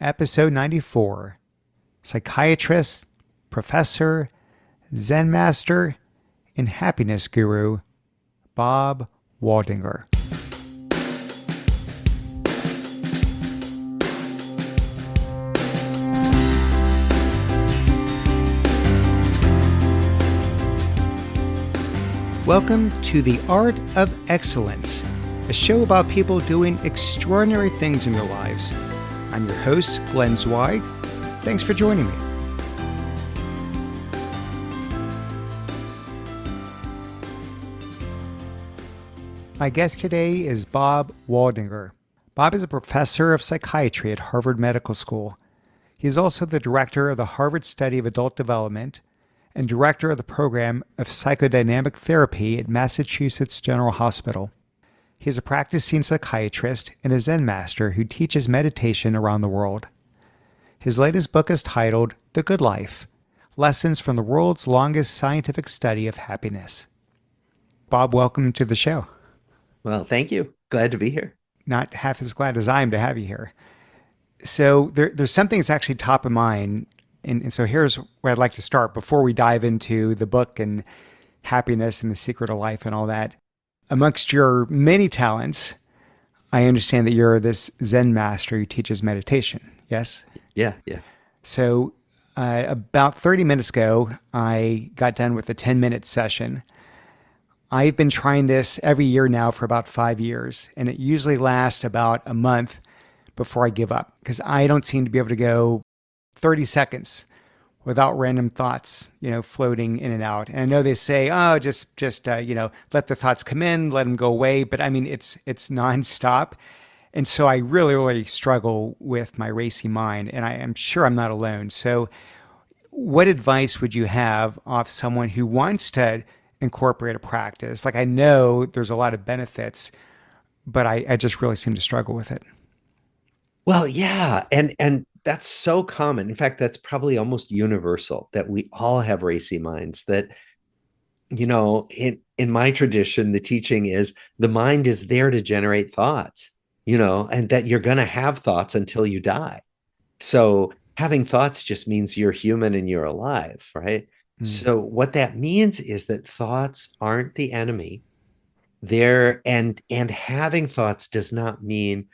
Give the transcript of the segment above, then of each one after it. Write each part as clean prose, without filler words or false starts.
Episode 94, Psychiatrist, Professor, Zen Master, and Happiness Guru, Bob Waldinger. Welcome to The Art of Excellence, a show about people doing extraordinary things in their lives. I'm your host, Glenn Zweig. Thanks for joining me. My guest today is Bob Waldinger. Bob is a professor of psychiatry at Harvard Medical School. He is also the director of the Harvard Study of Adult Development and director of the program of Psychodynamic Therapy at Massachusetts General Hospital. He is a practicing psychiatrist and a Zen master who teaches meditation around the world. His latest book is titled The Good Life: Lessons from the World's Longest Scientific Study of Happiness. Bob, welcome to the show. Well, thank you. Glad to be here. Not half as glad as I am to have you here. So there's something that's actually top of mind. And so here's where I'd like to start before we dive into the book and happiness and the secret of life and all that. Amongst your many talents, I understand that you're this Zen master who teaches meditation. Yes? Yeah. So about 30 minutes ago, I got done with a 10-minute session. I've been trying this every year now for about 5 years, and it usually lasts about a month before I give up because I don't seem to be able to go 30 seconds without random thoughts, floating in and out. And I know they say, just let the thoughts come in, let them go away. But I mean, it's nonstop. And so I really, really struggle with my racy mind, and I am sure I'm not alone. So what advice would you have off someone who wants to incorporate a practice? Like, I know there's a lot of benefits, but I just really seem to struggle with it. Well, yeah. And that's so common. In fact, that's probably almost universal that we all have racy minds that, in my tradition, the teaching is the mind is there to generate thoughts, and that you're going to have thoughts until you die. So having thoughts just means you're human and you're alive, right? So what that means is that thoughts aren't the enemy. And having thoughts does not mean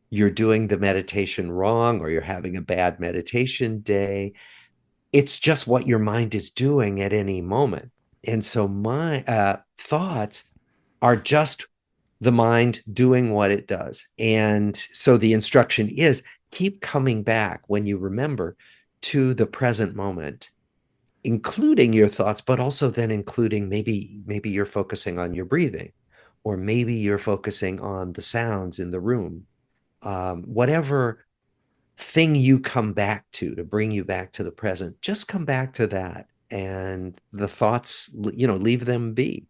you're doing the meditation wrong or you're having a bad meditation day. It's just what your mind is doing at any moment. And so my thoughts are just the mind doing what it does. And so the instruction is keep coming back when you remember to the present moment, including your thoughts, but also then including maybe you're focusing on your breathing, or maybe you're focusing on the sounds in the room. Whatever thing you come back to bring you back to the present, just come back to that, and the thoughts, leave them be.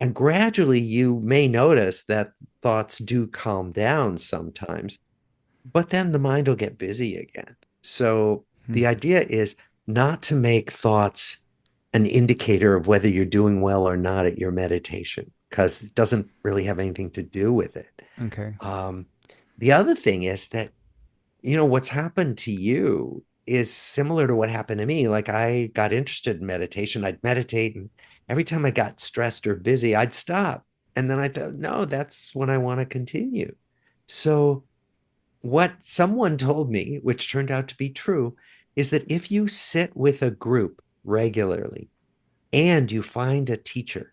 And gradually you may notice that thoughts do calm down sometimes, but then the mind will get busy again. So the idea is not to make thoughts an indicator of whether you're doing well or not at your meditation, because it doesn't really have anything to do with it. Okay. The other thing is that, what's happened to you is similar to what happened to me. Like, I got interested in meditation. I'd meditate, and every time I got stressed or busy, I'd stop. And then I thought, no, that's when I want to continue. So what someone told me, which turned out to be true, is that if you sit with a group regularly and you find a teacher,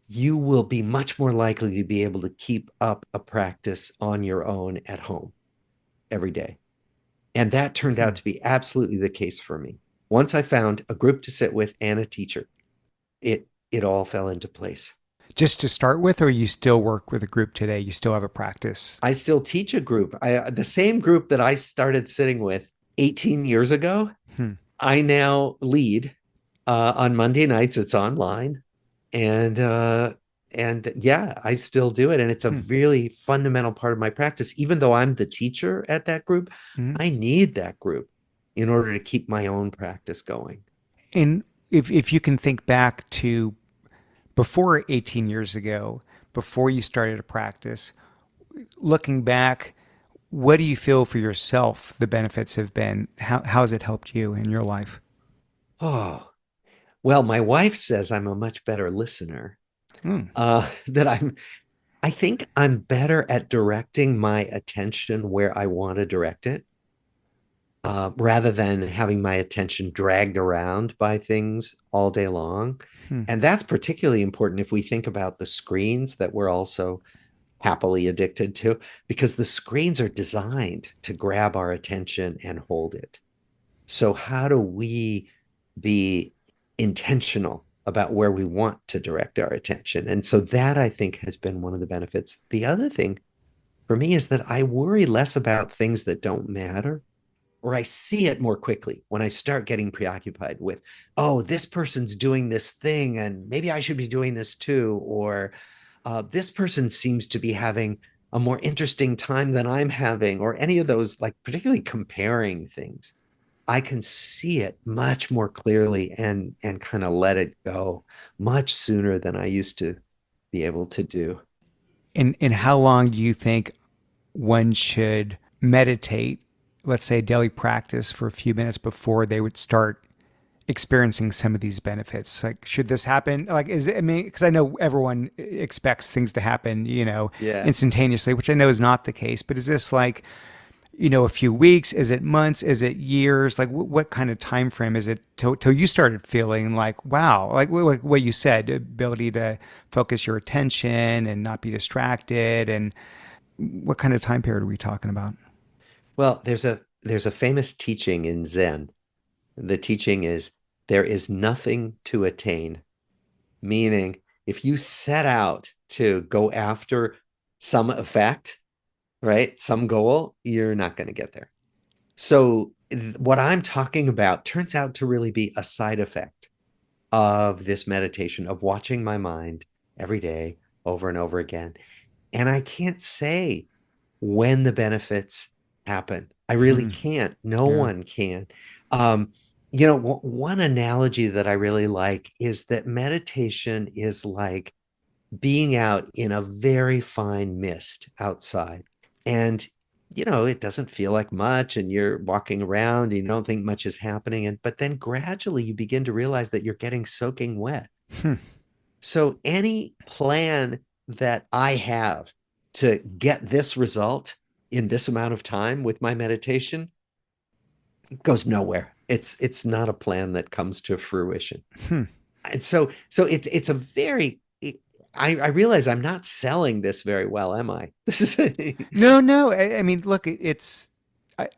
you will be much more likely to be able to keep up a practice on your own at home every day. And that turned out to be absolutely the case for me. Once I found a group to sit with and a teacher, it all fell into place. Just to start with, or you still work with a group today? You still have a practice? I still teach a group. The same group that I started sitting with 18 years ago, I now lead on Monday nights. It's online. And yeah, I still do it. And it's a really fundamental part of my practice. Even though I'm the teacher at that group, I need that group in order to keep my own practice going. And if you can think back to before 18 years ago, before you started a practice, looking back, what do you feel for yourself the benefits have been? How has it helped you in your life? Oh, well, my wife says I'm a much better listener. Hmm. That I think I'm better at directing my attention where I want to direct it, rather than having my attention dragged around by things all day long. Hmm. And that's particularly important if we think about the screens that we're also happily addicted to, because the screens are designed to grab our attention and hold it. So, how do we be intentional about where we want to direct our attention? And so, that I think has been one of the benefits. The other thing for me is that I worry less about things that don't matter, or I see it more quickly when I start getting preoccupied with, oh, this person's doing this thing, and maybe I should be doing this too, or this person seems to be having a more interesting time than I'm having, or any of those, like particularly comparing things. I can see it much more clearly and kind of let it go much sooner than I used to be able to do. And how long do you think one should meditate, let's say daily practice for a few minutes before they would start experiencing some of these benefits? Like, should this happen? Like, is it, I mean, because I know everyone expects things to happen, Yeah. instantaneously, which I know is not the case, but is this like, a few weeks? Is it months? Is it years? Like, what kind of time frame is it till you started feeling like, wow, like what you said, the ability to focus your attention and not be distracted, and what kind of time period are we talking about? Well, there's a famous teaching in Zen. The teaching is there is nothing to attain, meaning if you set out to go after some effect, right, some goal, you're not going to get there. So what I'm talking about turns out to really be a side effect of this meditation, of watching my mind every day over and over again. And I can't say when the benefits happen. I really Hmm. can't. No Yeah. one can. Um, one analogy that I really like is that meditation is like being out in a very fine mist outside. And, it doesn't feel like much, and you're walking around and you don't think much is happening. But then gradually you begin to realize that you're getting soaking wet. Hmm. So any plan that I have to get this result in this amount of time with my meditation goes nowhere. It's not a plan that comes to fruition. Hmm. And so it's a very I realize I'm not selling this very well, am I? This is No, no. I mean, look,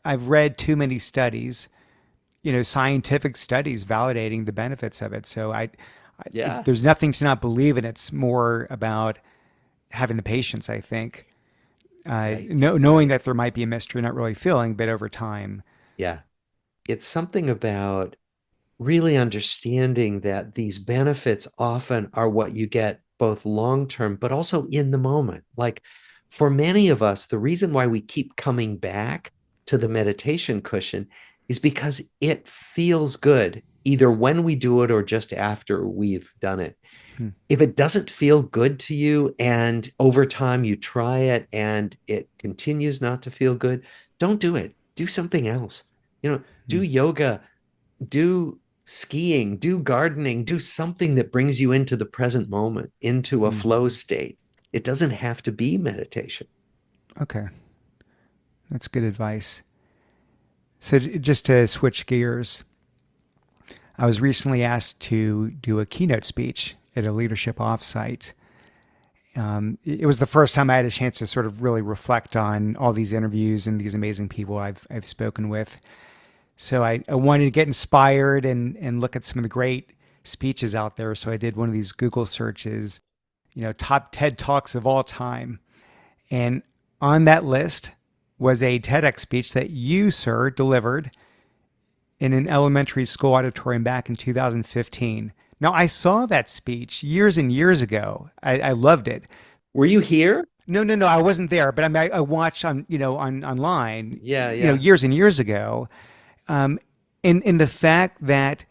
I've read too many studies, scientific studies validating the benefits of it. So yeah, there's nothing to not believe in. It's more about having the patience, I think. right, Knowing right. that there might be a mystery, not really feeling, but over time. Yeah. It's something about really understanding that these benefits often are what you get both long term, but also in the moment. Like for many of us, the reason why we keep coming back to the meditation cushion is because it feels good, either when we do it or just after we've done it. Hmm. If it doesn't feel good to you and over time you try it and it continues not to feel good, don't do it. Do something else. Do Hmm. yoga, do skiing, do gardening, do something that brings you into the present moment, into a Hmm. flow state. It doesn't have to be meditation. Okay, that's good advice. So just to switch gears, I was recently asked to do a keynote speech at a leadership offsite. It was the first time I had a chance to sort of really reflect on all these interviews and these amazing people I've spoken with. So I wanted to get inspired and look at some of the great speeches out there. So I did one of these Google searches, top TED Talks of all time. And on that list was a TEDx speech that you, sir, delivered in an elementary school auditorium back in 2015. Now, I saw that speech years and years ago. I loved it. Were you here? No, no, no, I wasn't there, but I watched on, online, Yeah, yeah. years and years ago. Um, and the fact that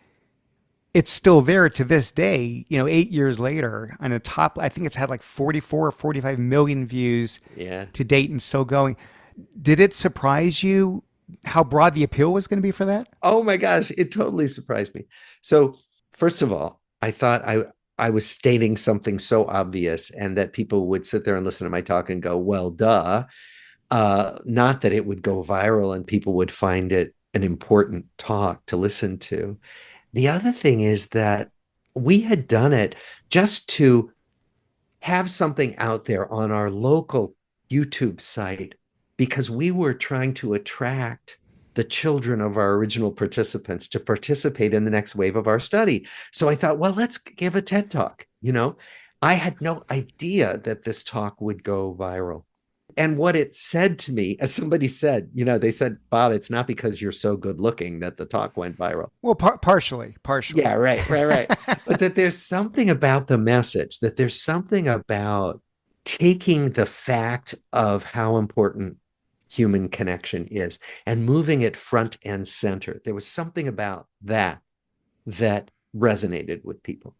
it's still there to this day, 8 years later on a top, I think it's had like 44 or 45 million views Yeah. to date and still going. Did it surprise you how broad the appeal was going to be for that? Oh my gosh, it totally surprised me. So, first of all, I thought I was stating something so obvious and that people would sit there and listen to my talk and go, well, duh. Not that it would go viral and people would find it an important talk to listen to. The other thing is that we had done it just to have something out there on our local YouTube site because we were trying to attract the children of our original participants to participate in the next wave of our study. So I thought, well, let's give a TED talk. I had no idea that this talk would go viral. And what it said to me, as somebody said, they said, Bob, it's not because you're so good looking that the talk went viral. Well, partially. Yeah, right. But that there's something about the message, that there's something about taking the fact of how important human connection is and moving it front and center. There was something about that resonated with people.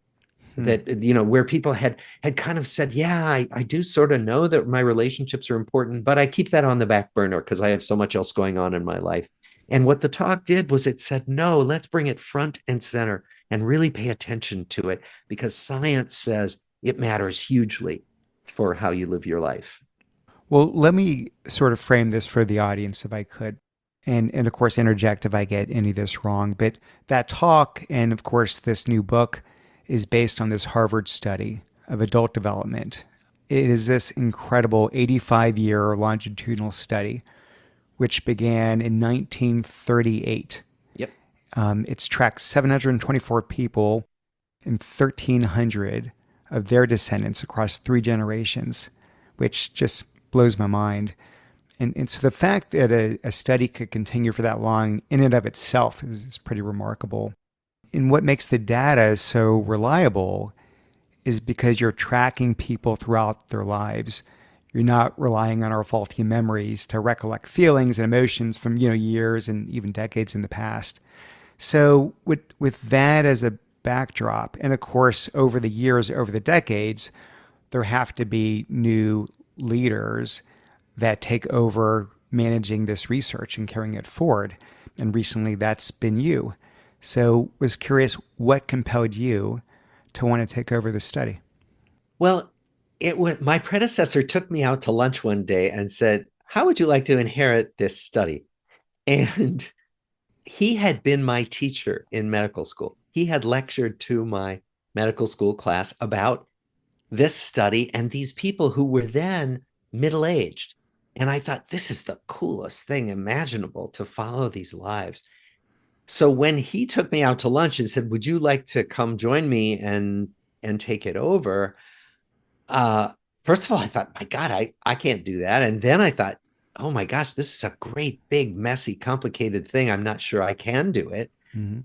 Hmm. That where people had kind of said, yeah, I do sort of know that my relationships are important, but I keep that on the back burner because I have so much else going on in my life. And what the talk did was it said, no, let's bring it front and center and really pay attention to it because science says it matters hugely for how you live your life. Well, let me sort of frame this for the audience if I could. And of course, interject if I get any of this wrong. But that talk, and of course, this new book is based on this Harvard study of adult development. It is this incredible 85-year longitudinal study, which began in 1938. Yep. It's tracked 724 people and 1,300 of their descendants across 3 generations, which just blows my mind. And so the fact that a study could continue for that long in and of itself is pretty remarkable. And what makes the data so reliable is because you're tracking people throughout their lives. You're not relying on our faulty memories to recollect feelings and emotions from years and even decades in the past. So with that as a backdrop, and of course over the years, over the decades, there have to be new leaders that take over managing this research and carrying it forward. And recently that's been you. So was curious what compelled you to want to take over the study. Well, my predecessor took me out to lunch one day and said, how would you like to inherit this study? And he had been my teacher in medical school. He had lectured to my medical school class about this study and these people who were then middle-aged. And I thought, this is the coolest thing imaginable to follow these lives. So when he took me out to lunch and said, would you like to come join me and take it over? Uh, First of all, I thought, my God, I can't do that. And then I thought, oh my gosh, this is a great, big, messy, complicated thing. I'm not sure I can do it. Mm-hmm.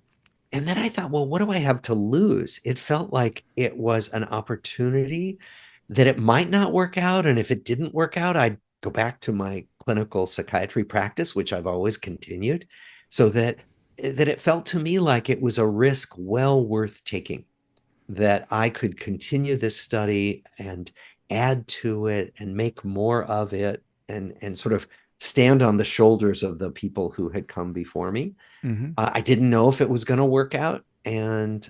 And then I thought, well, what do I have to lose? It felt like it was an opportunity that it might not work out. And if it didn't work out, I'd go back to my clinical psychiatry practice, which I've always continued, so that it felt to me like it was a risk well worth taking, that I could continue this study and add to it and make more of it and sort of stand on the shoulders of the people who had come before me. Mm-hmm. I didn't know if it was going to work out, and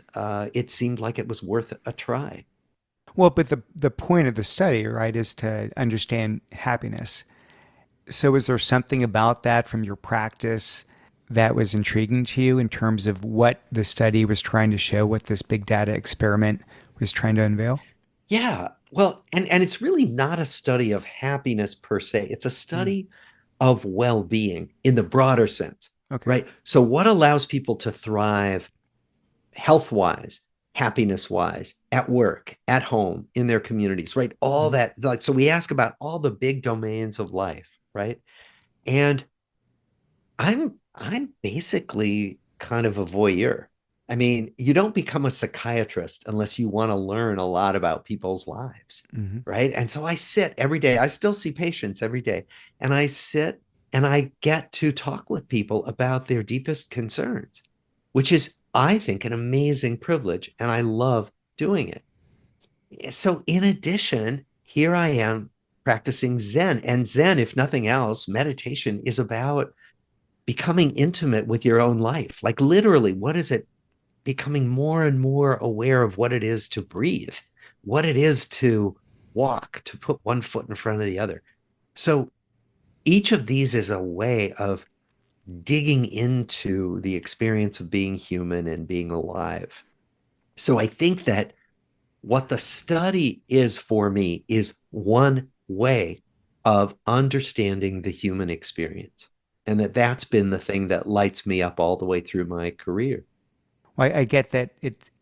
it seemed like it was worth a try. Well, but the point of the study, right, is to understand happiness. So is there something about that from your practice that was intriguing to you in terms of what the study was trying to show, what this big data experiment was trying to unveil? Yeah. Well, and it's really not a study of happiness per se. It's a Mm. study of well-being in the broader sense, Okay. right? So what allows people to thrive health-wise, happiness-wise, at work, at home, in their communities, right? All Mm. that, like, so we ask about all the big domains of life, right? And I'm basically kind of a voyeur. I mean, you don't become a psychiatrist unless you want to learn a lot about people's lives, Mm-hmm. right? And so I sit every day. I still see patients every day, and I sit and I get to talk with people about their deepest concerns, which is, I think, an amazing privilege, and I love doing it. So in addition, here I am practicing Zen. And Zen, if nothing else, meditation is about becoming intimate with your own life. Like literally, what is it? Becoming more and more aware of what it is to breathe, what it is to walk, to put one foot in front of the other. So each of these is a way of digging into the experience of being human and being alive. So I think that what the study is for me is one way of understanding the human experience. And that's been the thing that lights me up all the way through my career. Well, I get that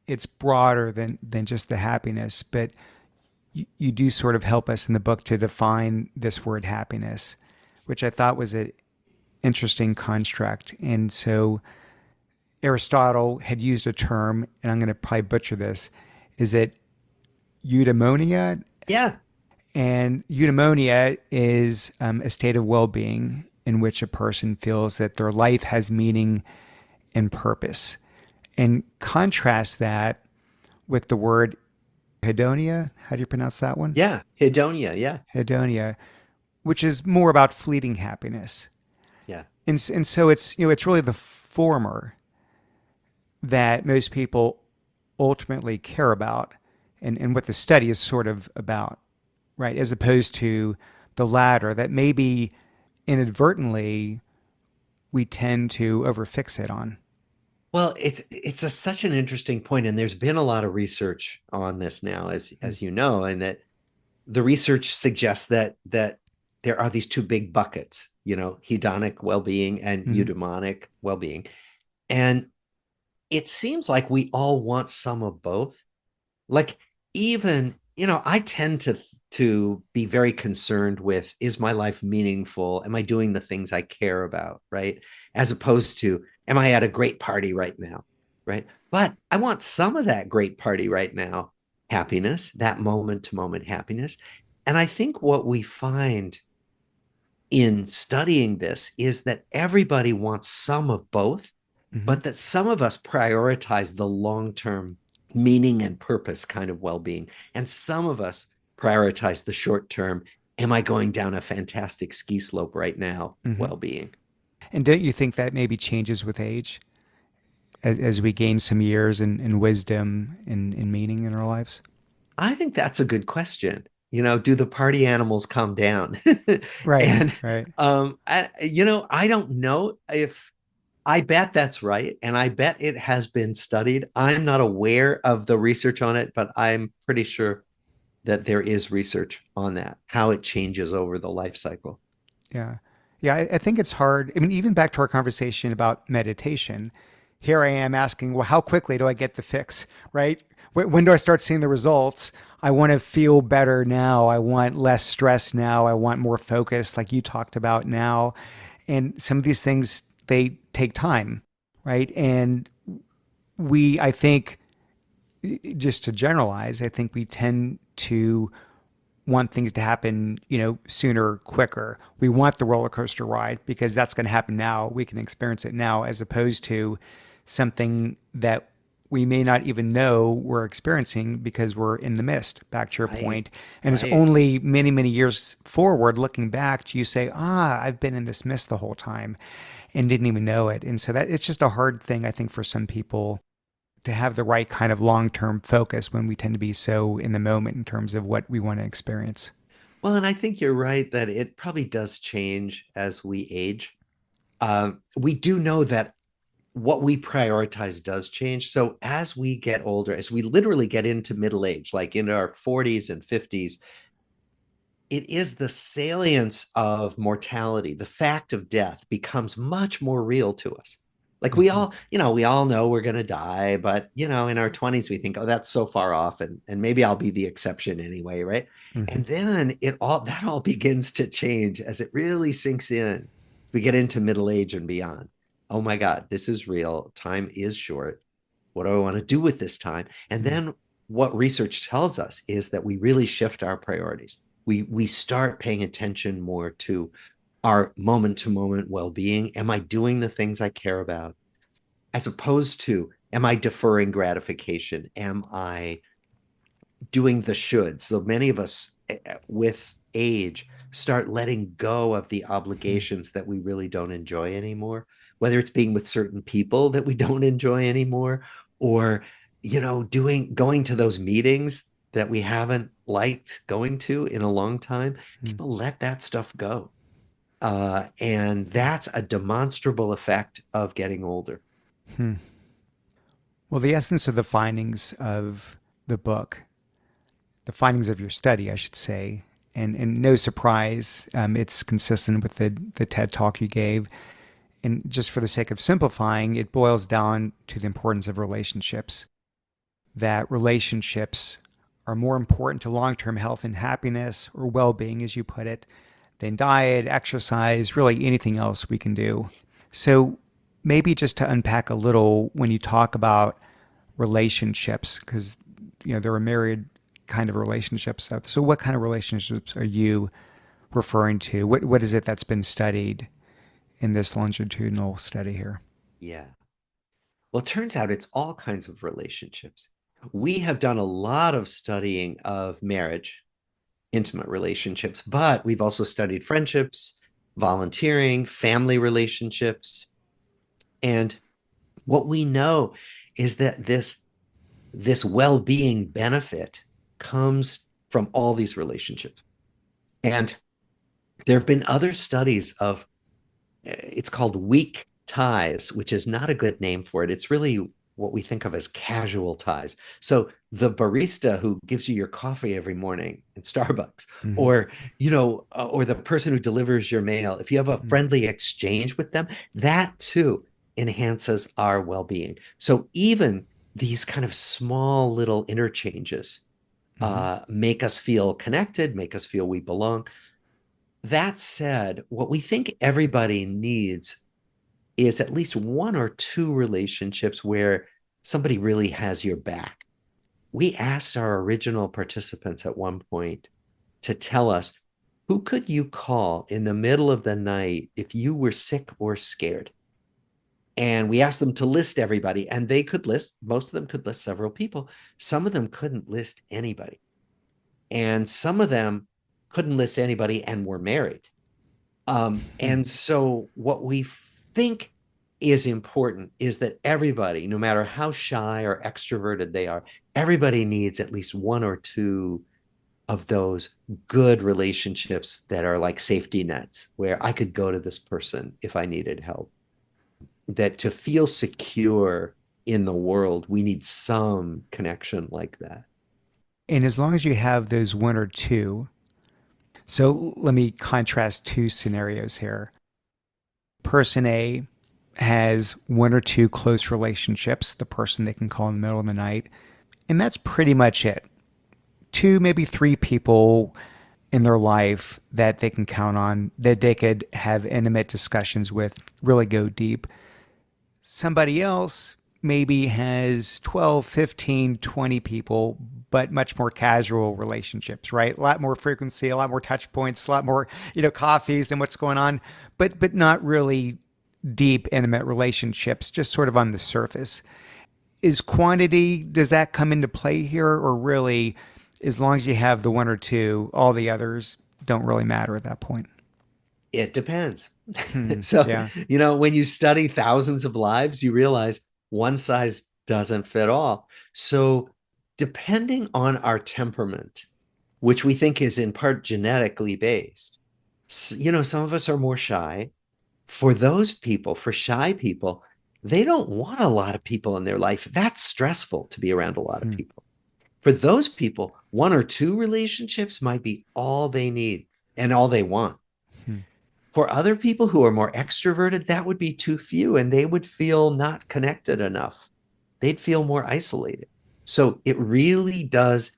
it's broader than just the happiness, but you do sort of help us in the book to define this word happiness, which I thought was an interesting construct. And so Aristotle had used a term, and I'm going to probably butcher this. Is it eudaimonia? Yeah. And eudaimonia is a state of well-being in which a person feels that their life has meaning and purpose. And contrast that with the word hedonia. How do you pronounce that one? Yeah. Hedonia. Yeah. Hedonia, which is more about fleeting happiness. Yeah. And so it's it's really the former that most people ultimately care about, and what the study is sort of about, right? As opposed to the latter that maybe inadvertently we tend to overfixate on. Well, such an interesting point, and there's been a lot of research on this now, as you know, and that the research suggests that there are these two big buckets, hedonic well-being and Mm-hmm. eudaimonic well-being, and it seems like we all want some of both. Like even, I tend to be very concerned with, is my life meaningful? Am I doing the things I care about? Right. As opposed to, am I at a great party right now? Right. But I want some of that great party right now happiness, that moment to moment happiness. And I think what we find in studying this is that everybody wants some of both, Mm-hmm. but that some of us prioritize the long term meaning and purpose kind of well being. And some of us prioritize the short term, am I going down a fantastic ski slope right now? Mm-hmm. Well being. And don't you think that maybe changes with age as we gain some years and wisdom and meaning in our lives? I think that's a good question. Do the party animals calm down? Right, And right. I don't know if I bet that's right. And I bet it has been studied. I'm not aware of the research on it, but I'm pretty sure that there is research on that, how it changes over the life cycle. Yeah. Yeah, I think it's hard. I mean, even back to our conversation about meditation, here I am asking, well, how quickly do I get the fix, right? When do I start seeing the results? I want to feel better now. I want less stress now. I want more focus, like you talked about now. And some of these things, they take time, right? And I think, just to generalize, I think we tend to want things to happen, sooner, quicker. We want the roller coaster ride because that's going to happen now. We can experience it now, as opposed to something that we may not even know we're experiencing because we're in the mist, back to your Right. point. And it's Right. only many, many years forward, looking back, do you say, I've been in this mist the whole time and didn't even know it. And so that it's just a hard thing, I think, for some people to have the right kind of long-term focus when we tend to be so in the moment in terms of what we want to experience. Well, and I think you're right that it probably does change as we age. We do know that what we prioritize does change. So as we get older, as we literally get into middle age, like in our 40s and 50s, it is the salience of mortality, the fact of death becomes much more real to us. Like Mm-hmm. we all know we're going to die, but in our 20s we think, oh, that's so far off, and maybe I'll be the exception anyway, right? Mm-hmm. And then that all begins to change as it really sinks in. As we get into middle age and beyond. Oh my God, this is real. Time is short. What do I want to do with this time? And Mm-hmm. then what research tells us is that we really shift our priorities. We start paying attention more to our moment to moment well-being. Am I doing the things I care about? As opposed to, am I deferring gratification? Am I doing the should? So many of us with age, start letting go of the Hmm. obligations that we really don't enjoy anymore, whether it's being with certain people that we don't enjoy anymore, or, going to those meetings that we haven't liked going to in a long time. Hmm. People let that stuff go. And that's a demonstrable effect of getting older. Hmm. Well, the essence of the findings of the book, the findings of your study, I should say, and no surprise, it's consistent with the TED talk you gave. And just for the sake of simplifying, it boils down to the importance of relationships. That relationships are more important to long term health and happiness, or well being, as you put it, than diet, exercise, really anything else we can do. So, maybe just to unpack a little, when you talk about relationships, because there are married kind of relationships. So, what kind of relationships are you referring to? What is it that's been studied in this longitudinal study here? Yeah. Well, it turns out it's all kinds of relationships. We have done a lot of studying of marriage, intimate relationships, but we've also studied friendships, volunteering, family relationships. And what we know is that this well-being benefit comes from all these relationships. And there have been other studies of, it's called weak ties, which is not a good name for it. It's really what we think of as casual ties. So the barista who gives you your coffee every morning in Starbucks, Mm-hmm. or the person who delivers your mail, if you have a friendly exchange with them, that too enhances our well-being. So even these kind of small little interchanges Mm-hmm. make us feel connected, make us feel we belong. That said, what we think everybody needs is at least one or two relationships where somebody really has your back. We asked our original participants at one point to tell us, who could you call in the middle of the night if you were sick or scared? And we asked them to list everybody, and they could list, most of them could list several people. Some of them couldn't list anybody. And some of them couldn't list anybody and were married. And so, what we think is important is that everybody, no matter how shy or extroverted they are, everybody needs at least one or two of those good relationships that are like safety nets, where I could go to this person if I needed help. That to feel secure in the world, we need some connection like that. And as long as you have those one or two, so let me contrast two scenarios here. Person A has one or two close relationships, the person they can call in the middle of the night, and that's pretty much it. Two, maybe three people in their life that they can count on, that they could have intimate discussions with, really go deep. Somebody else maybe has 12, 15, 20 people, but much more casual relationships, right? A lot more frequency, a lot more touch points, a lot more, coffees and what's going on, but not really deep, intimate relationships, just sort of on the surface. Is quantity, does that come into play here? Or really, as long as you have the one or two, all the others don't really matter at that point? It depends. Hmm. So, Yeah. when you study thousands of lives, you realize one size doesn't fit all. So, depending on our temperament, which we think is in part genetically based, some of us are more shy. For those people, for shy people, they don't want a lot of people in their life. That's stressful to be around a lot of Hmm. people. For those people, one or two relationships might be all they need and all they want. Hmm. For other people who are more extroverted, that would be too few and they would feel not connected enough. They'd feel more isolated. So it really does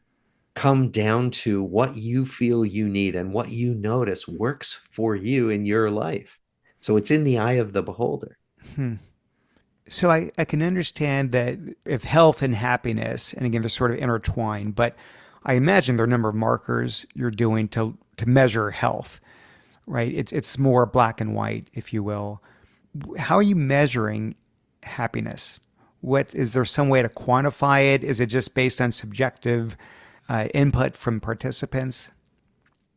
come down to what you feel you need and what you notice works for you in your life. So it's in the eye of the beholder. Hmm. So I can understand that if health and happiness, and again, they're sort of intertwined, but I imagine there are a number of markers you're doing to measure health, right? It's more black and white, if you will. How are you measuring happiness? What is there some way to quantify it? Is it just based on subjective input from participants?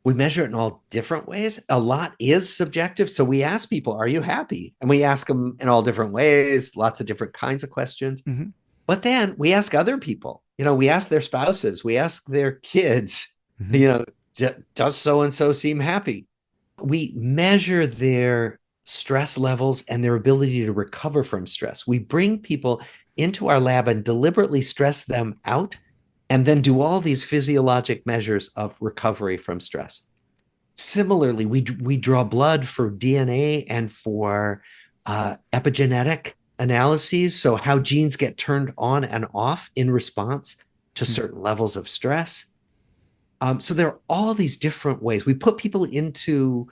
We measure it in all different ways. A lot is subjective. So we ask people, are you happy? And we ask them in all different ways, lots of different kinds of questions. Hmm. But then we ask other people, we ask their spouses, we ask their kids, Hmm. you know, does so and so seem happy? We measure their stress levels and their ability to recover from stress. We bring people into our lab and deliberately stress them out and then do all these physiologic measures of recovery from stress. Similarly, we draw blood for DNA and for epigenetic analyses, so how genes get turned on and off in response to certain levels of stress. So there are all these different ways. We put people into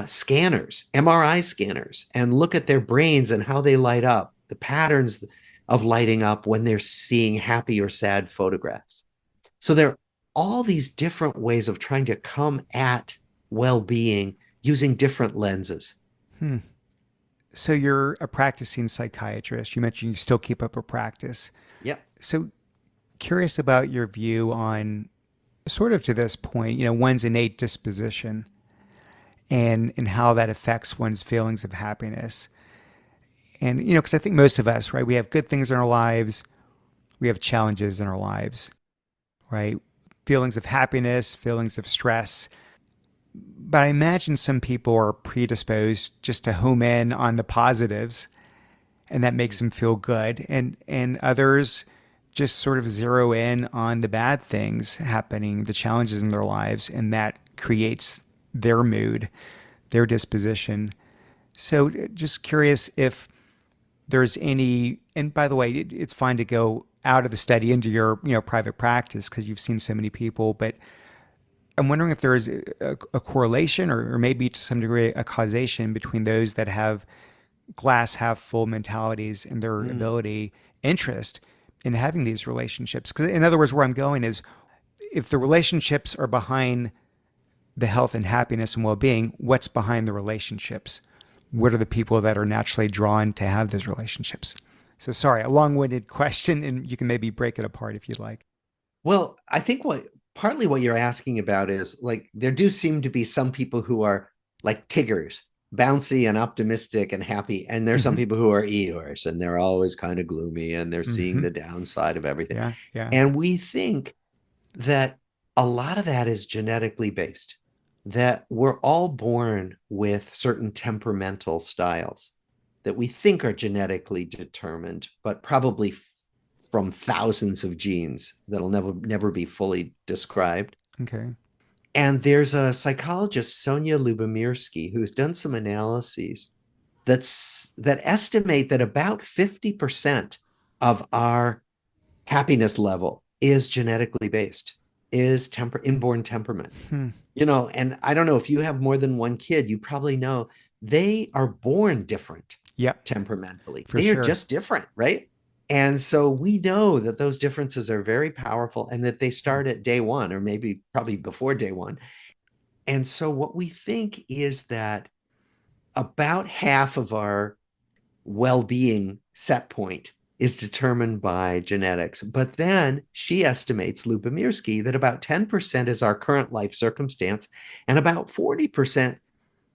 scanners, MRI scanners, and look at their brains and how they light up, the patterns of lighting up when they're seeing happy or sad photographs. So there are all these different ways of trying to come at well-being using different lenses. Hmm. So you're a practicing psychiatrist. You mentioned you still keep up a practice. Yep. So curious about your view on sort of to this point, one's innate disposition and how that affects one's feelings of happiness. And, because I think most of us, right, we have good things in our lives, we have challenges in our lives, right? Feelings of happiness, feelings of stress. But I imagine some people are predisposed just to home in on the positives and that makes them feel good. And others just sort of zero in on the bad things happening, the challenges in their lives, and that creates their mood, their disposition. So just curious if there's any, and by the way, it's fine to go out of the study into your private practice because you've seen so many people, but I'm wondering if there is a correlation or maybe to some degree a causation between those that have glass half full mentalities and their Mm. ability, interest in having these relationships. Because in other words, where I'm going is if the relationships are behind the health and happiness and well-being, what's behind the relationships? What are the people that are naturally drawn to have those relationships? So sorry, a long-winded question, and you can maybe break it apart if you'd like. Well, I think partly what you're asking about is like there do seem to be some people who are like Tiggers, bouncy and optimistic and happy, and there's some Mm-hmm. people who are Eeyores and they're always kind of gloomy and they're seeing Mm-hmm. the downside of everything. Yeah, yeah. And we think that a lot of that is genetically based, that we're all born with certain temperamental styles that we think are genetically determined, but probably from thousands of genes that'll never be fully described. Okay. And there's a psychologist, Sonia Lubomirsky, who's done some analyses that estimate that about 50% of our happiness level is genetically based, is inborn temperament. Hmm. And I don't know if you have more than one kid, you probably know they are born different Yeah, temperamentally. for They are sure. just different, right? And so we know that those differences are very powerful and that they start at day one or maybe probably before day one. And so what we think is that about half of our well-being set point is determined by genetics. But then she estimates, Lubomirsky, that about 10% is our current life circumstance and about 40%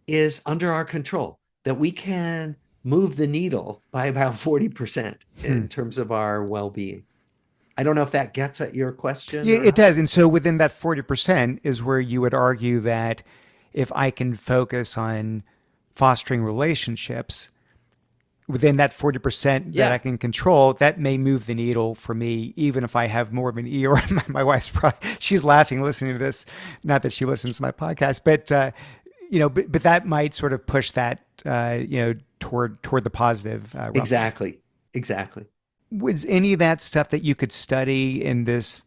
is under our control, that we can move the needle by about 40% Hmm. in terms of our well-being. I don't know if that gets at your question Yeah, or it not. does. And so within that 40% is where you would argue that if I can focus on fostering relationships within that 40% that I Yeah, can control, that may move the needle for me, even if I have more of an E or my wife's probably, she's laughing listening to this. Not that she listens to my podcast, but, but that might sort of push that, toward the positive realm. exactly. Exactly. Was any of that stuff that you could study in this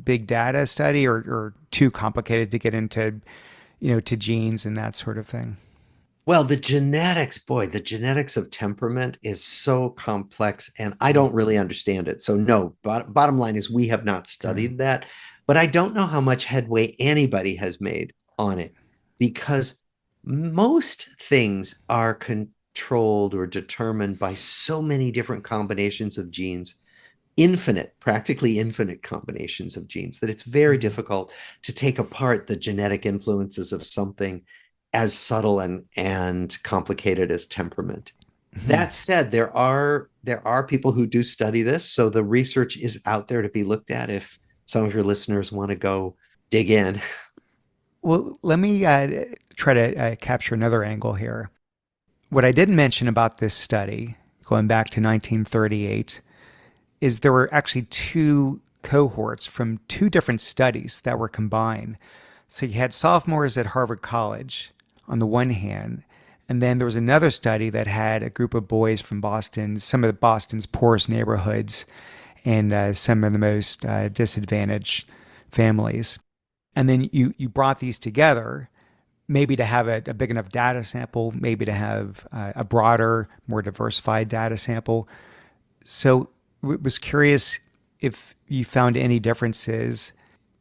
big data study, or too complicated to get into, to genes and that sort of thing? Well, the genetics, boy, the genetics of temperament is so complex and I don't really understand it. So, no, bottom line is we have not Okay. studied that, but I don't know how much headway anybody has made on it because most things are controlled or determined by so many different combinations of genes infinite, practically infinite combinations of genes, that it's very Mhm. difficult to take apart the genetic influences of something as subtle and complicated as temperament. Mhm. That said, there are people who do study this, so the research is out there to be looked at if some of your listeners want to go dig in. Well, let me try to capture another angle here. What I didn't mention about this study, going back to 1938, is there were actually two cohorts from two different studies that were combined. So you had sophomores at Harvard College on the one hand, and then there was another study that had a group of boys from Boston, some of Boston's poorest neighborhoods, and some of the most disadvantaged families. And then you brought these together, maybe to have a big enough data sample, maybe to have a broader, more diversified data sample. So was curious if you found any differences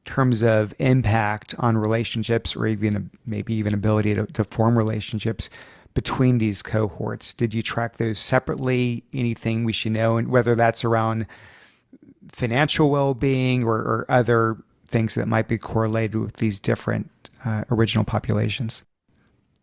in terms of impact on relationships or even maybe even ability to form relationships between these cohorts. Did you track those separately? Anything we should know, and whether that's around financial well-being or other things that might be correlated with these different original populations?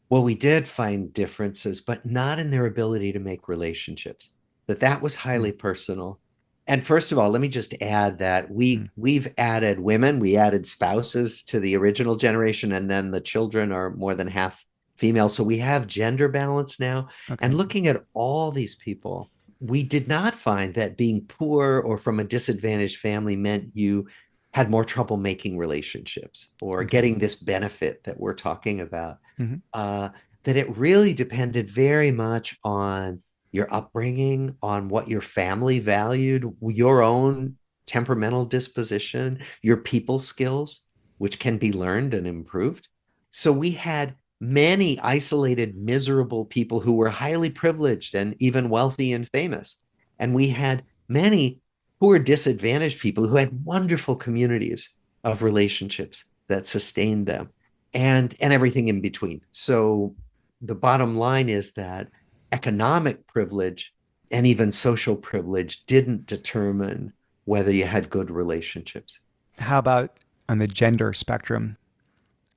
Well, we did find differences, but not in their ability to make relationships. That was Hmm. highly personal. And first of all, let me just add that Hmm. we've added women, we added spouses to the original generation, and then the children are more than half female. So we have gender balance now. And Okay. looking at all these people, we did not find that being poor or from a disadvantaged family meant you had more trouble making relationships or Okay. getting this benefit that we're talking about. Hmm. uh, that it really depended very much on your upbringing, on what your family valued, your own temperamental disposition, your people skills, which can be learned and improved. So we had many isolated, miserable people who were highly privileged and even wealthy and famous. And we had many poor, disadvantaged people who had wonderful communities of relationships that sustained them and everything in between. So the bottom line is that economic privilege and even social privilege didn't determine whether you had good relationships. How about on the gender spectrum?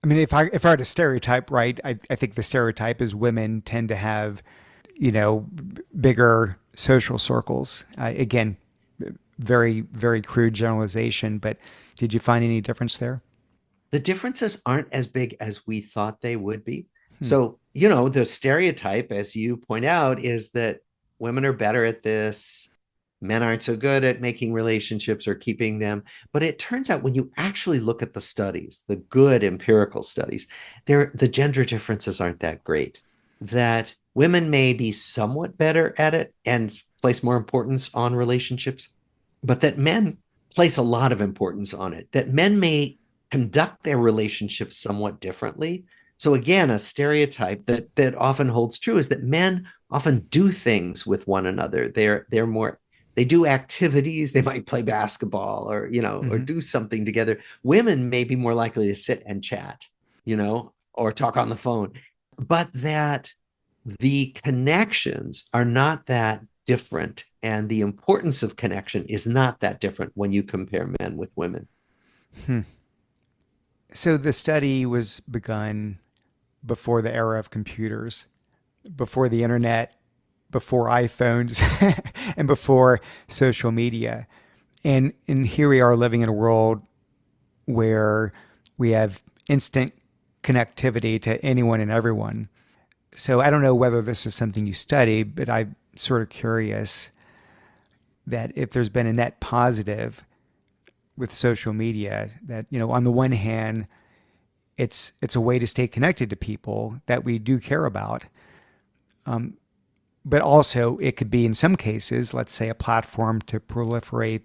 I mean, if I had a stereotype, right, I think the stereotype is women tend to have, bigger social circles. Again, very, very crude generalization, but did you find any difference there? The differences aren't as big as we thought they would be. Hmm. So, the stereotype, as you point out, is that women are better at this, men aren't so good at making relationships or keeping them. But it turns out when you actually look at the studies, the good empirical studies, the gender differences aren't that great. That women may be somewhat better at it and place more importance on relationships, but that men place a lot of importance on it. That men may conduct their relationships somewhat differently. So again, a stereotype that often holds true is that men often do things with one another. They're more, they do activities, they might play basketball or Hmm. do something together. Women may be more likely to sit and chat, or talk on the phone. But that the connections are not that different, and the importance of connection is not that different when you compare men with women. Hmm. So the study was begun before the era of computers, before the internet, before iPhones, and before social media. And here we are living in a world where we have instant connectivity to anyone and everyone. So I don't know whether this is something you study, but I'm sort of curious that if there's been a net positive with social media, that on the one hand, it's a way to stay connected to people that we do care about, but also it could be in some cases, let's say, a platform to proliferate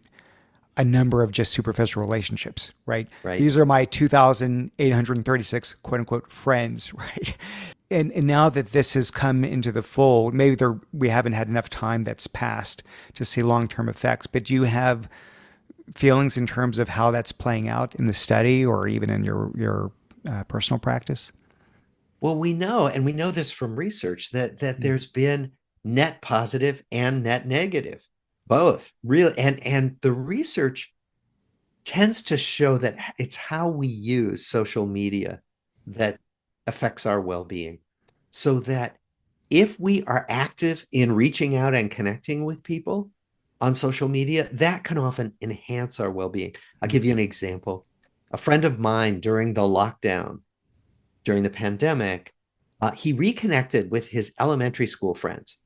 a number of just superficial relationships, right? Right. These are my 2,836 quote unquote friends, right? And now that this has come into the fold, maybe we haven't had enough time that's passed to see long term effects. But do you have feelings in terms of how that's playing out in the study or even in your personal practice? Well, we know this from research that Mm. there's been net positive and net negative. Both, really. And the research tends to show that it's how we use social media that affects our well-being. So that if we are active in reaching out and connecting with people on social media, that can often enhance our well-being. I'll give you an example. A friend of mine during the lockdown, during the pandemic, he reconnected with his elementary school friends,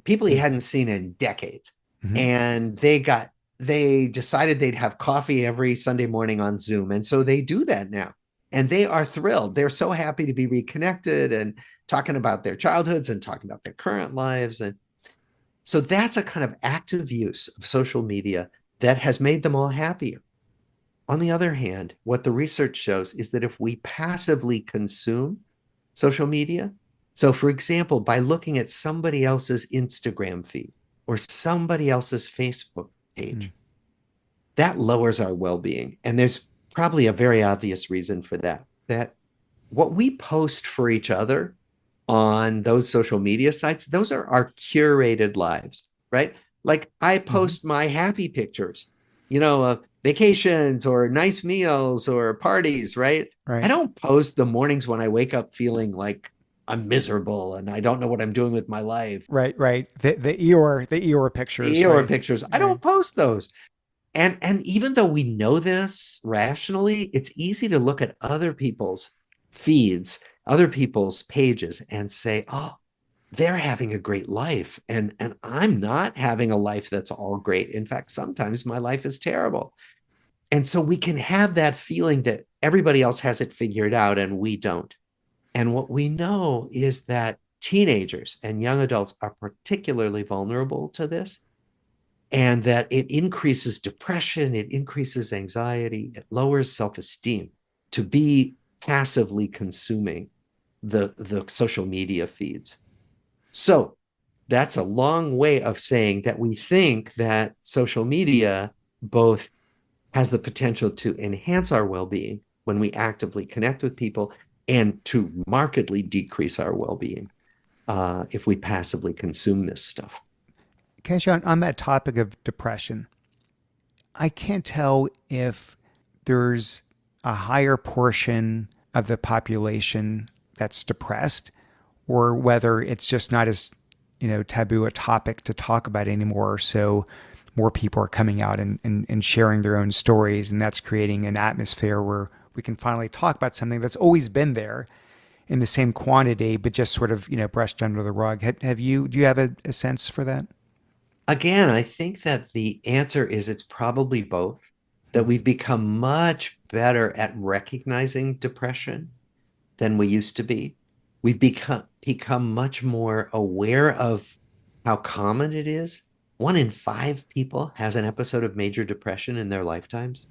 people he hadn't seen in decades. Mm-hmm. And they decided they'd have coffee every Sunday morning on Zoom. And so they do that now. And they are thrilled. They're so happy to be reconnected and talking about their childhoods and talking about their current lives. And so that's a kind of active use of social media that has made them all happier. On the other hand, what the research shows is that if we passively consume social media, so for example, by looking at somebody else's Instagram feed or somebody else's Facebook page, that lowers our well-being. And there's probably a very obvious reason for that. That what we post for each other on those social media sites, those are our curated lives, right? Like I post my happy pictures, vacations or nice meals or parties, right? I Right. don't post the mornings when I wake up feeling like I'm miserable and I don't know what I'm doing with my life. Right. Right. The Eeyore pictures. Or Right. pictures. I Right. don't post those. And even though we know this rationally, it's easy to look at other people's feeds, other people's pages and say, oh, they're having a great life. And I'm not having a life that's all great. In fact, sometimes my life is terrible. And so we can have that feeling that everybody else has it figured out and we don't. And what we know is that teenagers and young adults are particularly vulnerable to this, and that it increases depression, it increases anxiety, it lowers self-esteem to be passively consuming the social media feeds. So that's a long way of saying that we think that social media both has the potential to enhance our well-being when we actively connect with people and to markedly decrease our well-being if we passively consume this stuff. Cash, on that topic of depression, I can't tell if there's a higher portion of the population that's depressed or whether it's just not as, taboo a topic to talk about anymore. So more people are coming out and sharing their own stories, and that's creating an atmosphere where we can finally talk about something that's always been there in the same quantity, but just sort of, brushed under the rug. Do you have a sense for that? Again, I think that the answer is it's probably both, that we've become much better at recognizing depression than we used to be. We've become much more aware of how common it is. 1 in 5 people has an episode of major depression in their lifetimes.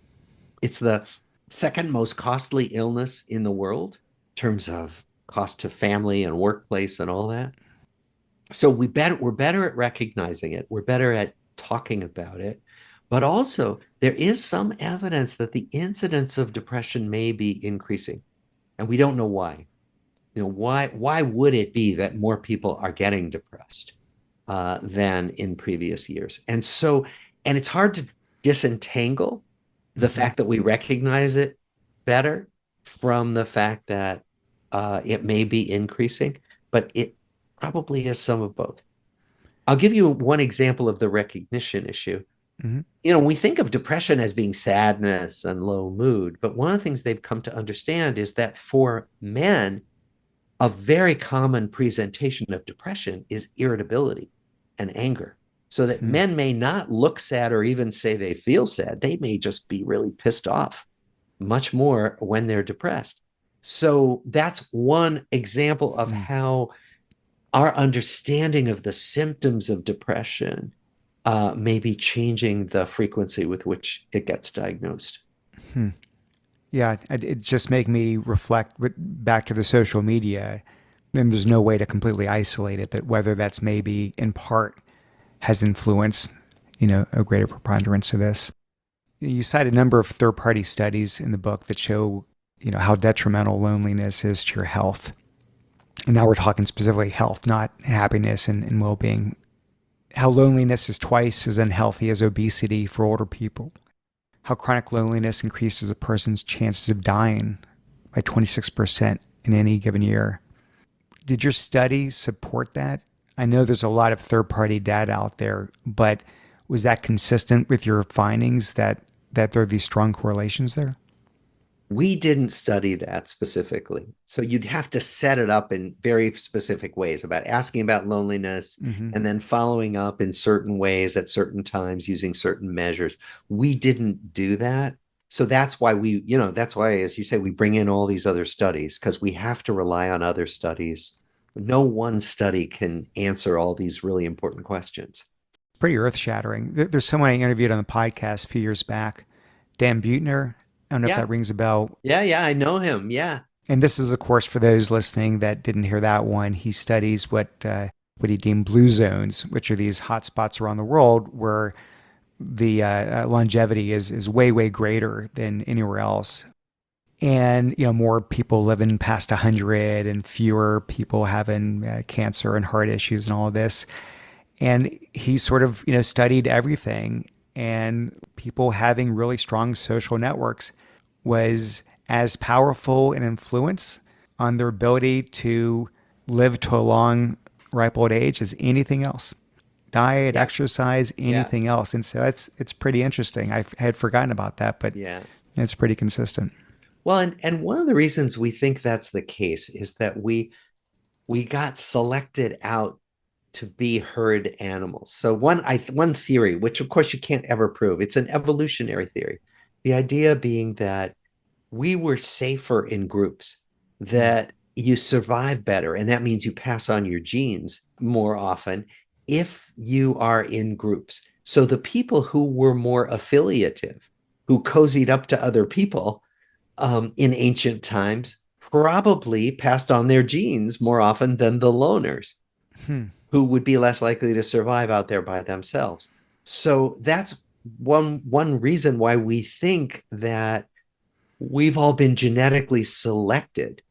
It's the second most costly illness in the world in terms of cost to family and workplace and all that. So we're better at recognizing it. We're better at talking about it. But also, there is some evidence that the incidence of depression may be increasing, and we don't know why. Why would it be that more people are getting depressed than in previous years? And it's hard to disentangle the fact that we recognize it better from the fact that it may be increasing, but it probably is some of both. I'll give you one example of the recognition issue. Mm-hmm. We think of depression as being sadness and low mood, but one of the things they've come to understand is that for men, a very common presentation of depression is irritability and anger. So that Mm-hmm. men may not look sad or even say they feel sad. They may just be really pissed off much more when they're depressed. So that's one example of how our understanding of the symptoms of depression may be changing the frequency with which it gets diagnosed. Hmm. Yeah, it just make me reflect back to the social media. And there's no way to completely isolate it, but whether that's maybe in part has influenced, a greater preponderance of this. You cite a number of third-party studies in the book that show, how detrimental loneliness is to your health. And now we're talking specifically health, not happiness and well-being. how loneliness is twice as unhealthy as obesity for older people, how chronic loneliness increases a person's chances of dying by 26% in any given year. Did your study support that? I know there's a lot of third party data out there, but was that consistent with your findings that there are these strong correlations there? We didn't study that specifically. So you'd have to set it up in very specific ways about asking about loneliness Mm-hmm. and then following up in certain ways at certain times using certain measures. We didn't do that. So that's why that's why, as you say, we bring in all these other studies because we have to rely on other studies. No one study can answer all these really important questions. Pretty earth shattering. There's someone I interviewed on the podcast a few years back, Dan Buettner. I don't know if Yeah. that rings a bell. Yeah. I know him. Yeah. And this is, of course, for those listening that didn't hear that one. He studies what he deemed blue zones, which are these hot spots around the world where the longevity is way greater than anywhere else. And more people living past 100 and fewer people having cancer and heart issues and all of this. And he sort of studied everything, and people having really strong social networks was as powerful an influence on their ability to live to a long, ripe old age as anything else. Diet, Yeah. exercise, Yeah. anything else. And so it's pretty interesting. I had forgotten about that, but Yeah. it's pretty consistent. Well, and one of the reasons we think that's the case is that we got selected out to be herd animals. So one theory, which of course you can't ever prove, it's an evolutionary theory. The idea being that we were safer in groups, Hmm. that you survive better, and that means you pass on your genes more often if you are in groups. So the people who were more affiliative, who cozied up to other people in ancient times, probably passed on their genes more often than the loners Hmm. who would be less likely to survive out there by themselves. So that's one reason why we think that we've all been genetically selected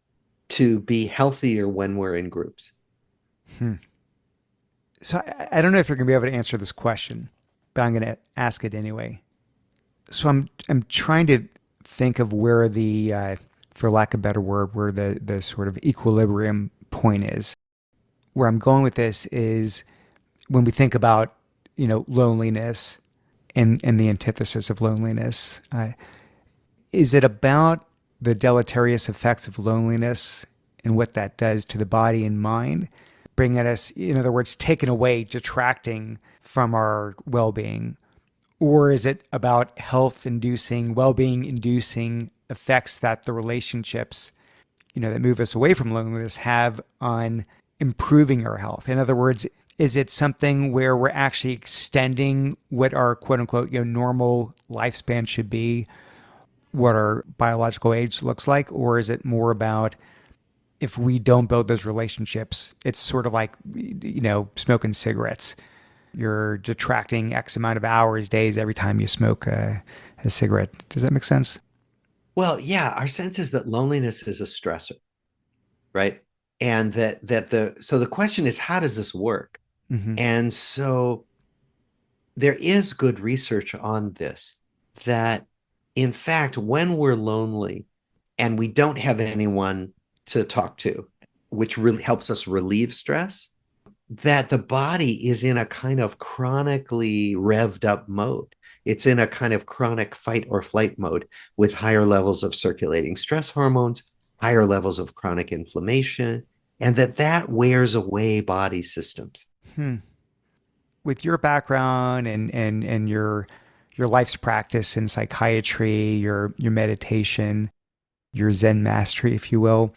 to be healthier when we're in groups. Hmm. So I don't know if you're going to be able to answer this question, but I'm going to ask it anyway. So I'm trying to think of where the, for lack of a better word, where the sort of equilibrium point is. Where I'm going with this is when we think about loneliness and the antithesis of loneliness. Is it about the deleterious effects of loneliness and what that does to the body and mind, bringing us, in other words, taking away, detracting from our well-being? Or is it about health inducing, well-being inducing effects that the relationships, that move us away from loneliness have on improving our health? In other words, is it something where we're actually extending what our quote unquote, normal lifespan should be, what our biological age looks like? Or is it more about if we don't build those relationships, it's sort of like, smoking cigarettes. You're detracting X amount of hours, days every time you smoke a cigarette. Does that make sense? Well, yeah, our sense is that loneliness is a stressor, right? And the question is, how does this work? Mm-hmm. And so there is good research on this that in fact, when we're lonely and we don't have anyone to talk to, which really helps us relieve stress, that the body is in a kind of chronically revved up mode. It's in a kind of chronic fight or flight mode with higher levels of circulating stress hormones, higher levels of chronic inflammation, and that wears away body systems. Hmm. With your background and your life's practice in psychiatry, your meditation, your Zen mastery, if you will,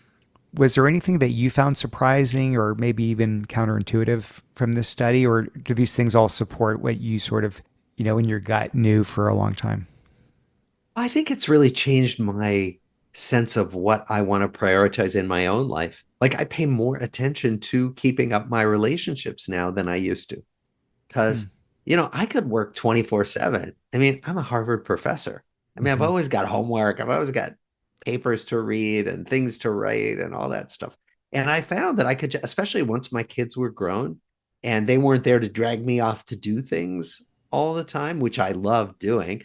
was there anything that you found surprising or maybe even counterintuitive from this study, or do these things all support what you sort of, in your gut knew for a long time? I think it's really changed my sense of what I want to prioritize in my own life. Like I pay more attention to keeping up my relationships now than I used to. Hmm. Because, I could work 24/7. I mean, I'm a Harvard professor. I mean, I've Mm-hmm. always got homework, I've always got papers to read and things to write and all that stuff. And I found that I could, especially once my kids were grown and they weren't there to drag me off to do things all the time, which I love doing,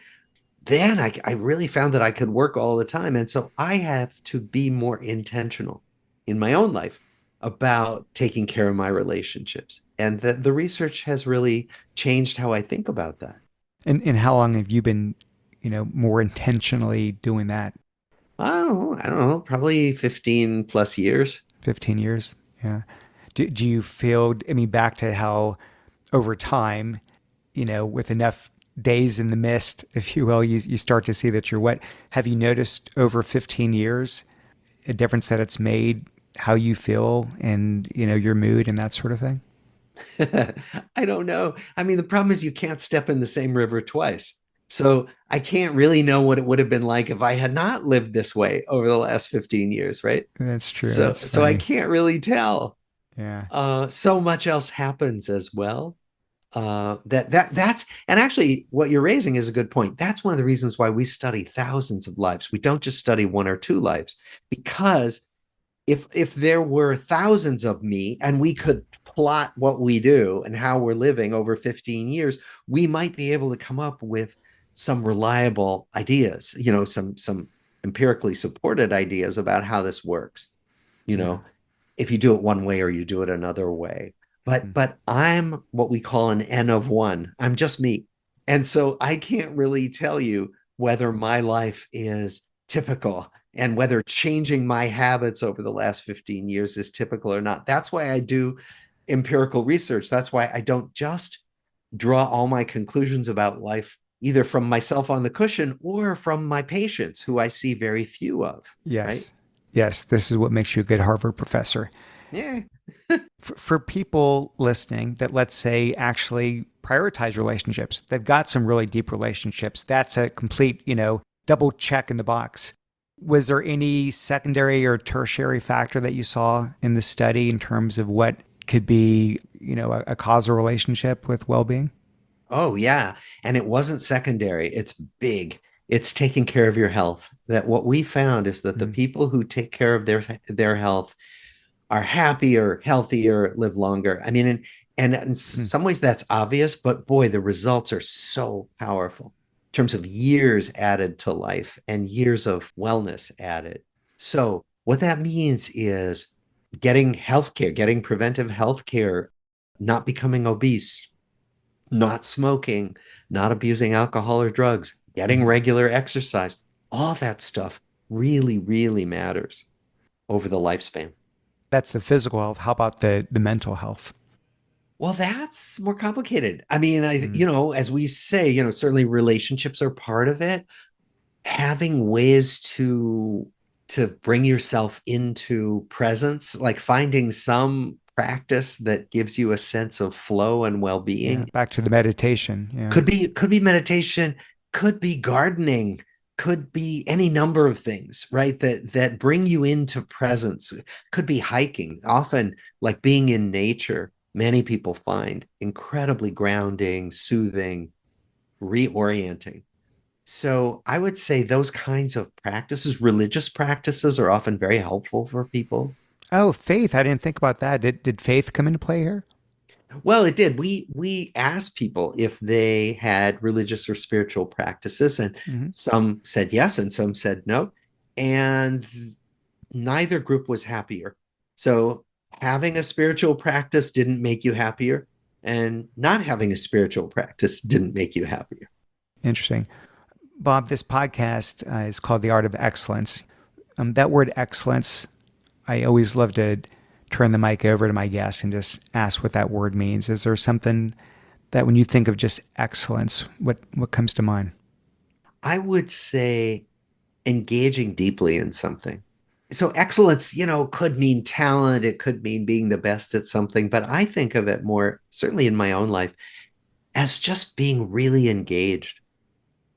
then I really found that I could work all the time. And so I have to be more intentional in my own life about taking care of my relationships. And the research has really changed how I think about that. And how long have you been, more intentionally doing that? Oh, I don't know, probably 15 plus years. 15 years? Yeah. Do you feel, I mean, back to how over time, with enough days in the mist, if you will, you start to see that you're wet. Have you noticed over 15 years a difference that it's made how you feel and, your mood and that sort of thing? I don't know. I mean, the problem is you can't step in the same river twice. So I can't really know what it would have been like if I had not lived this way over the last 15 years, right? That's true. So That's so I funny. can't really tell. Yeah. So much else happens as well. That's and actually what you're raising is a good point. That's one of the reasons why we study thousands of lives. We don't just study one or two lives, because if there were thousands of me and we could plot what we do and how we're living over 15 years, we might be able to come up with some reliable ideas, some empirically supported ideas about how this works. You Yeah. know, if you do it one way or you do it another way. But Mm. but I'm what we call an N of one. I'm just me. And so I can't really tell you whether my life is typical and whether changing my habits over the last 15 years is typical or not. That's why I do empirical research. That's why I don't just draw all my conclusions about life either from myself on the cushion or from my patients, who I see very few of, right? Yes. Yes. This is what makes you a good Harvard professor. Yeah. For people listening that, let's say, actually prioritize relationships, they've got some really deep relationships. That's a complete, double check in the box. Was there any secondary or tertiary factor that you saw in the study in terms of what could be, a causal relationship with well-being? Oh, yeah. And it wasn't secondary. It's big. It's taking care of your health. That what we found is that the Mm. people who take care of their health are happier, healthier, live longer. I mean, and in Mm. some ways that's obvious, but boy, the results are so powerful in terms of years added to life and years of wellness added. So what that means is getting healthcare, getting preventive healthcare, not becoming obese, not smoking, not abusing alcohol or drugs, getting Mm. regular exercise, all that stuff really, really matters over the lifespan. That's the physical health. How about the mental health? Well, that's more complicated. I mean, Mm. as we say, certainly relationships are part of it. Having ways to bring yourself into presence, like finding some practice that gives you a sense of flow and Yeah. well-being. Back to the meditation. Yeah. Could be meditation, could be gardening, could be any number of things, right? That bring you into presence. Could be hiking. Often, like being in nature, many people find incredibly grounding, soothing, reorienting. So I would say those kinds of practices, religious practices, are often very helpful for people. Oh, faith. I didn't think about that. Did faith come into play here? Well, it did. We asked people if they had religious or spiritual practices, and Hmm. some said yes, and some said no, and neither group was happier. So having a spiritual practice didn't make you happier, and not having a spiritual practice didn't make you happier. Interesting. Bob, this podcast is called The Art of Excellence. That word excellence, I always love to turn the mic over to my guests and just ask what that word means. Is there something that when you think of just excellence, what comes to mind? I would say engaging deeply in something. So excellence, could mean talent, it could mean being the best at something, but I think of it more, certainly in my own life, as just being really engaged.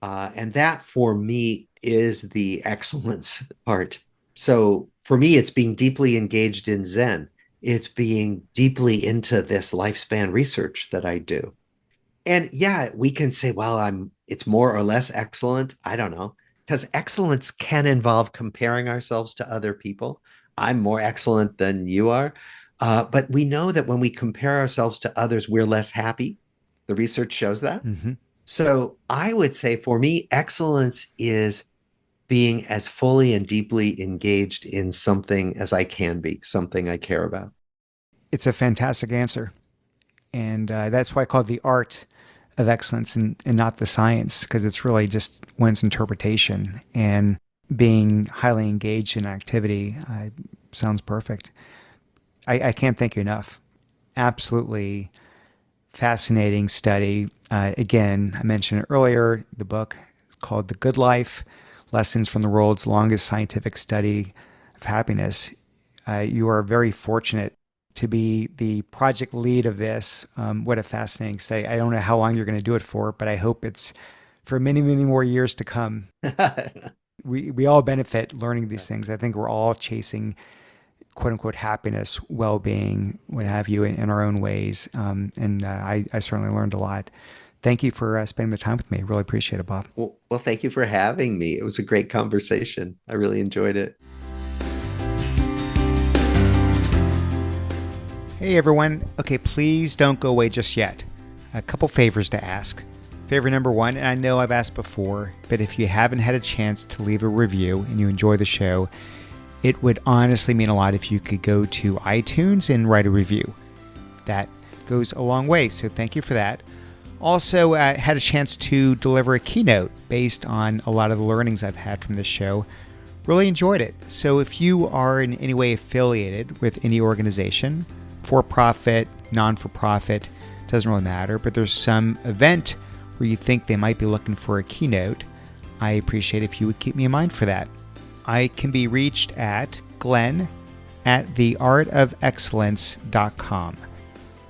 And that for me is the excellence part. So for me, it's being deeply engaged in Zen. It's being deeply into this lifespan research that I do. And yeah, we can say, well, it's more or less excellent. I don't know. Because excellence can involve comparing ourselves to other people. I'm more excellent than you are. But we know that when we compare ourselves to others, we're less happy. The research shows that. Mm-hmm. So I would say for me, excellence is being as fully and deeply engaged in something as I can be, something I care about. It's a fantastic answer. And that's why I call it the art of excellence and not the science, because it's really just one's interpretation. And being highly engaged in activity sounds perfect. I can't thank you enough. Absolutely fascinating study. Again, I mentioned earlier, the book called The Good Life, Lessons from the World's Longest Scientific Study of Happiness. You are very fortunate to be the project lead of this. What a fascinating study. I don't know how long you're going to do it for, but I hope it's for many, many more years to come. We all benefit learning these things. I think we're all chasing quote unquote happiness, well-being, what have you, in our own ways. I certainly learned a lot. Thank you for spending the time with me. Really appreciate it, Bob. Well, thank you for having me. It was a great conversation. I really enjoyed it. Hey, everyone. Okay, please don't go away just yet. A couple favors to ask. Favor number one, and I know I've asked before, but if you haven't had a chance to leave a review and you enjoy the show, it would honestly mean a lot if you could go to iTunes and write a review. That goes a long way, so thank you for that. Also, had a chance to deliver a keynote based on a lot of the learnings I've had from this show. Really enjoyed it. So if you are in any way affiliated with any organization, for-profit, non-for-profit, doesn't really matter, but there's some event where you think they might be looking for a keynote, I appreciate if you would keep me in mind for that. I can be reached at glenn@theartofexcellence.com.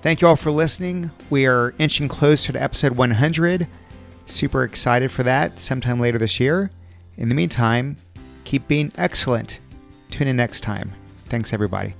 Thank you all for listening. We are inching closer to episode 100. Super excited for that sometime later this year. In the meantime, keep being excellent. Tune in next time. Thanks, everybody.